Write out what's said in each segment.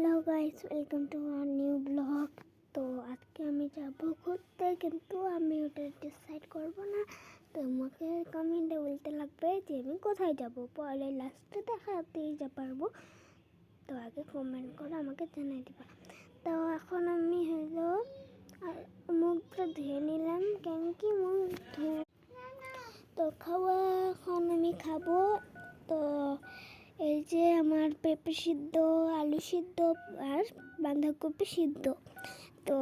Hello guys, welcome to our new blog. তো আজকে আমি যাব ঘুরতে, কিন্তু আমি ওটা ডিসাইড করব না। তোমাকে কমেন্টে বলতে লাগবে যে আমি কোথায় যাব, পরে লাস্টে দেখাতেই পারবো। তো আগে কমেন্ট করে আমাকে জানাই দিবা। তো এখন আমি মুখটা ধুয়ে নিলাম, কেন কি মুখ ধুয়ে তো খাওয়া এখন আমি খাবো। তো এই যে আমার পেঁপে সিদ্ধ, আলু সিদ্ধ আর বাঁধাকপি সিদ্ধ। তো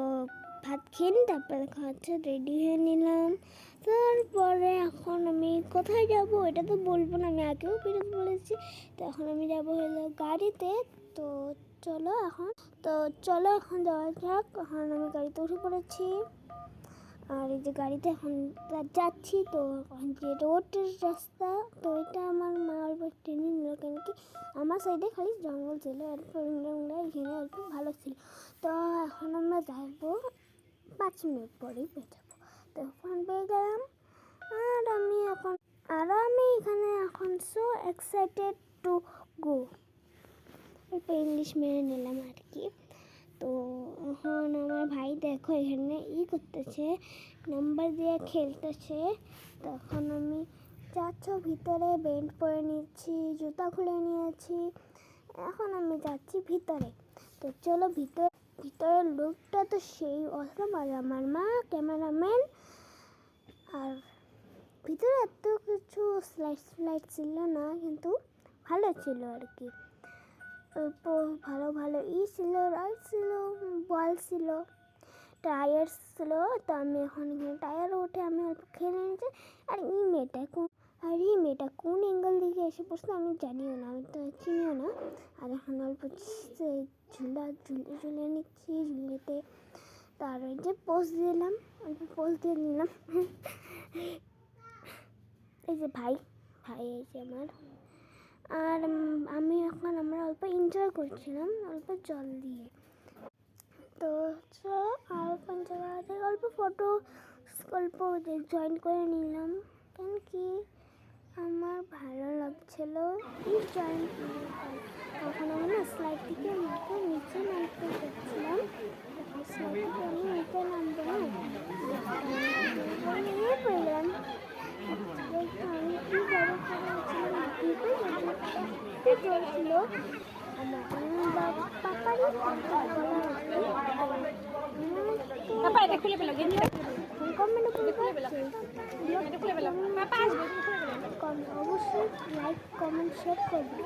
ভাত খেয়ে নিই, তারপরে খাওয়াচ্ছে রেডি হয়ে নিলাম। তারপরে এখন আমি কোথায় যাব এটা তো বলবো না, আমি আগেও ফিরত বলেছি। তো এখন আমি যাব গাড়িতে। তো চলো এখন যাওয়া যাক। এখন আমি গাড়িতে উঠে পড়েছি, আর এই যে গাড়িতে এখন যাচ্ছি। তো যে রোডের রাস্তা, তো এটা আমার মা অল্প টেনে নিল, কেন কি আমার সাইডে খালি জঙ্গল ছিল, আর এখানে অল্প ভালো ছিল। তো এখন আমরা যাবো 5 মিনিট পরেই পেয়ে যাবো। তো এখন পেয়ে গেলাম, আর আমি এখানে এখন সো এক্সাইটেড টু গো। একটু ইংলিশ মেরে নিলাম আর কি। তো এখন আমার ভাই দেখো এখানে করতেছে, নাম্বার দিয়ে খেলতেছে। তখন আমি যাচ্ছ ভিতরে, বেল্ট পরে নিচ্ছি, জুতা খুলে নিয়েছি। এখন আমি যাচ্ছি ভিতরে। তো চলো ভিতরের লুকটা তো সেই অসম। আর আমার মা ক্যামেরাম্যান। আর ভিতরে এত কিছু স্লাইড ছিল না, কিন্তু ভালো ছিল আর কি। অল্প ভালো ভালো ছিল, রাইড ছিল, বল ছিল, টায়ার ছিল। তো আমি এখন এখানে টায়ার উঠে আমি অল্প খেলে নিয়েছি। আর এই মেয়েটা কোন অ্যাঙ্গেল দিকে এসে পড়ছে আমি জানিও না, আমি তো চিনিও না। আর এখন অল্প ঝুলে নিচ্ছি ঝুলেতে। তার ওই যে পোজ দিলাম, অল্প পোজ দিয়ে নিলাম। এই যে ভাই এই যে আমার। আর আমরা অল্প এনজয় করছিলাম, অল্প জল দিয়ে। তো আর অল্প ফটো অল্প জয়েন করে নিলাম, কেন কি আমার ভালো লাগছিল এই জয়েন। তখন আমি না স্লাইড থেকে নিচে নামতে যাচ্ছিলাম। স্লাইড থেকে আমি নিচে নামবো না, পড়ে গেলাম। আমি কি বড় চলছিল আমার অবশ্যই লাইক, কমেন্ট, শেয়ার করবেন।